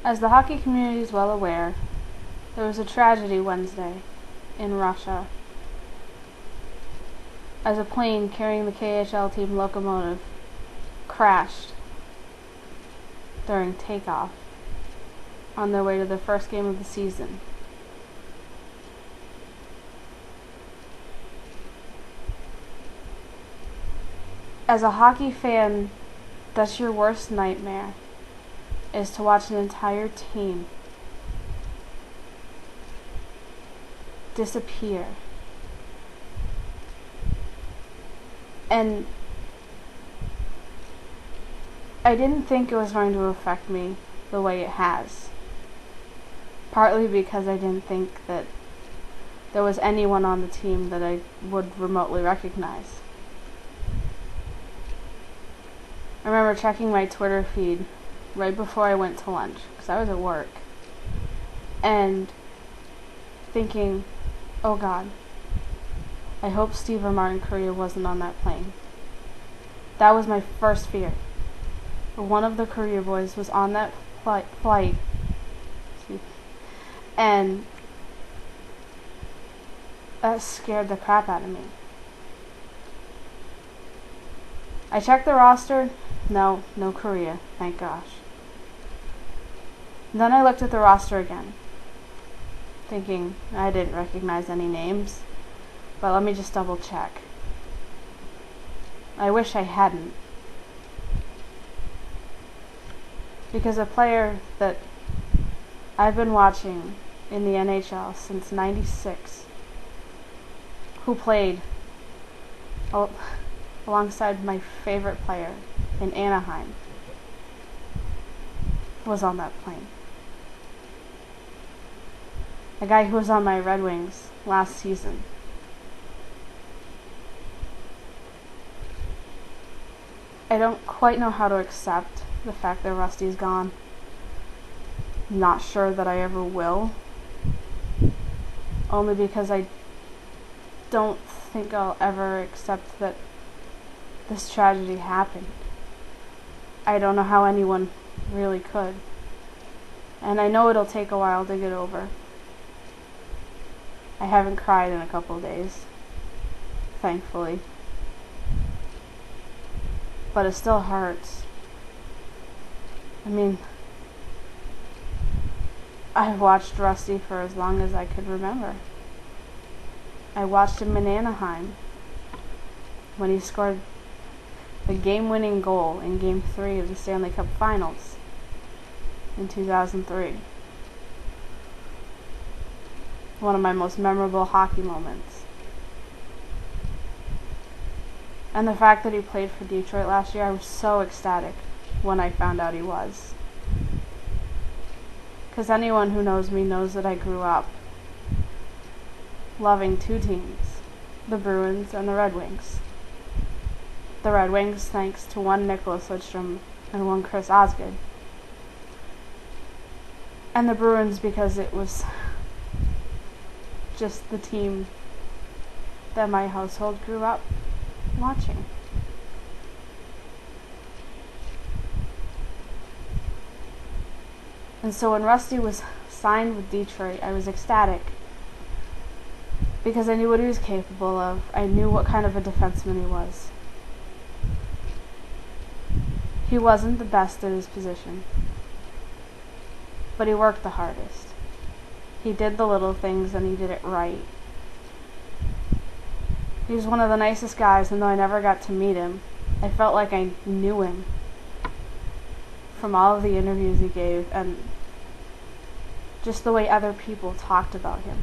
As the hockey community is well aware, there was a tragedy Wednesday in Russia as a plane carrying the KHL team locomotive crashed during takeoff on their way to their first game of the season. As a hockey fan, that's your worst nightmare, is to watch an entire team disappear. And I didn't think it was going to affect me the way it has. Partly because I didn't think that there was anyone on the team that I would remotely recognize. I remember checking my Twitter feed right before I went to lunch, because I was at work, and thinking, oh God, I hope Steve or Martin Korea wasn't on that plane. That was my first fear. One of the Korea boys was on that flight, and that scared the crap out of me. I checked the roster. No Korea, thank gosh. Then I looked at the roster again, thinking I didn't recognize any names, but let me just double check. I wish I hadn't. Because a player that I've been watching in the NHL since '96, who played alongside my favorite player in Anaheim, was on that plane. A guy who was on my Red Wings last season. I don't quite know how to accept the fact that Rusty's gone. Not sure that I ever will. Only because I don't think I'll ever accept that this tragedy happened. I don't know how anyone really could. And I know it'll take a while to get over. I haven't cried in a couple of days, thankfully. But it still hurts. I mean, I've watched Rusty for as long as I could remember. I watched him in Anaheim when he scored the game-winning goal in Game 3 of the Stanley Cup Finals in 2003. One of my most memorable hockey moments. And the fact that he played for Detroit last year, I was so ecstatic when I found out he was. Because anyone who knows me knows that I grew up loving two teams, the Bruins and the Red Wings. The Red Wings thanks to one Nicholas Lidstrom and one Chris Osgood. And the Bruins because it was just the team that my household grew up watching. And so when Rusty was signed with Detroit, I was ecstatic because I knew what he was capable of. I knew what kind of a defenseman he was. He wasn't the best at his position, but he worked the hardest. He did the little things and he did it right. He was one of the nicest guys, and though I never got to meet him, I felt like I knew him from all of the interviews he gave and just the way other people talked about him.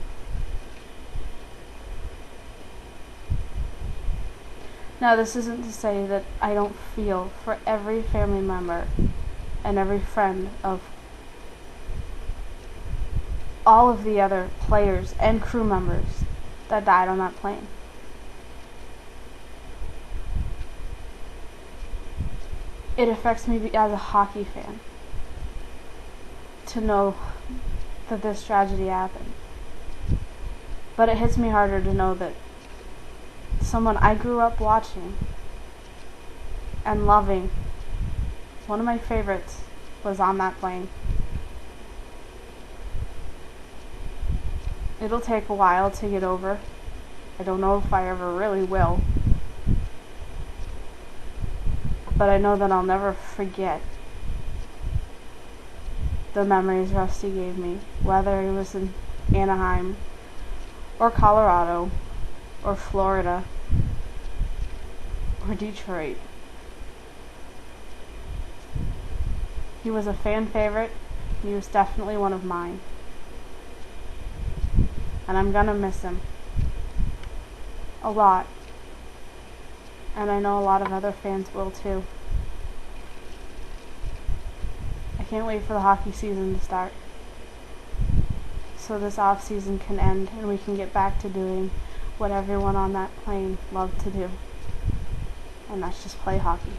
Now, this isn't to say that I don't feel for every family member and every friend of all of the other players and crew members that died on that plane. It affects me as a hockey fan to know that this tragedy happened. But it hits me harder to know that someone I grew up watching and loving, one of my favorites, was on that plane. It'll take a while to get over. I don't know if I ever really will. But I know that I'll never forget the memories Rusty gave me, whether it was in Anaheim or Colorado or Florida or Detroit. He was a fan favorite. He was definitely one of mine. And I'm gonna miss him a lot. And I know a lot of other fans will too. I can't wait for the hockey season to start, so this off season can end and we can get back to doing what everyone on that plane loved to do, and that's just play hockey.